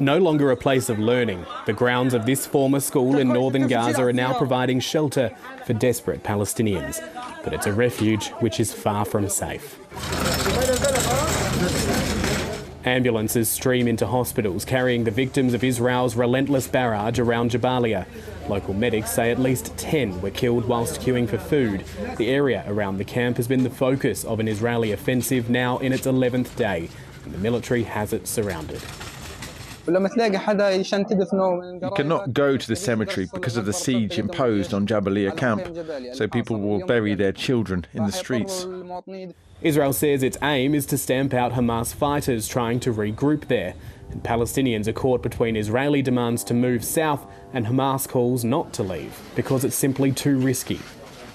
No longer a place of learning, the grounds of this former school in northern Gaza are now providing shelter for desperate Palestinians. But it's a refuge which is far from safe. Ambulances stream into hospitals carrying the victims of Israel's relentless barrage around Jabalia. Local medics say at least 10 were killed whilst queuing for food. The area around the camp has been the focus of an Israeli offensive now in its 11th day, and the military has it surrounded. You cannot go to the cemetery because of the siege imposed on Jabalia camp, so people will bury their children in the streets. Israel says its aim is to stamp out Hamas fighters trying to regroup there. And Palestinians are caught between Israeli demands to move south and Hamas calls not to leave because it's simply too risky.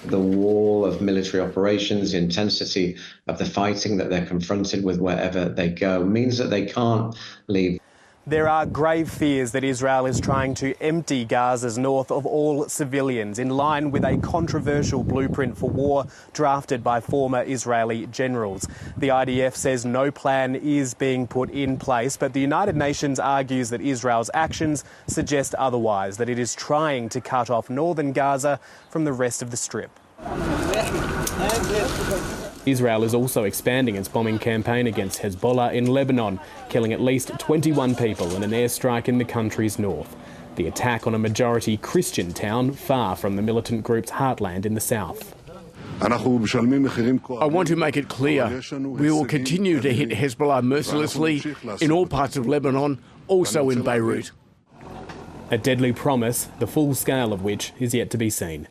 The wall of military operations, the intensity of the fighting that they're confronted with wherever they go means that they can't leave. There are grave fears that Israel is trying to empty Gaza's north of all civilians, in line with a controversial blueprint for war drafted by former Israeli generals. The IDF says no plan is being put in place, but the United Nations argues that Israel's actions suggest otherwise, that it is trying to cut off northern Gaza from the rest of the Strip. Israel is also expanding its bombing campaign against Hezbollah in Lebanon, killing at least 21 people in an airstrike in the country's north. The attack on a majority Christian town far from the militant group's heartland in the south. I want to make it clear, we will continue to hit Hezbollah mercilessly in all parts of Lebanon, also in Beirut. A deadly promise, the full scale of which is yet to be seen.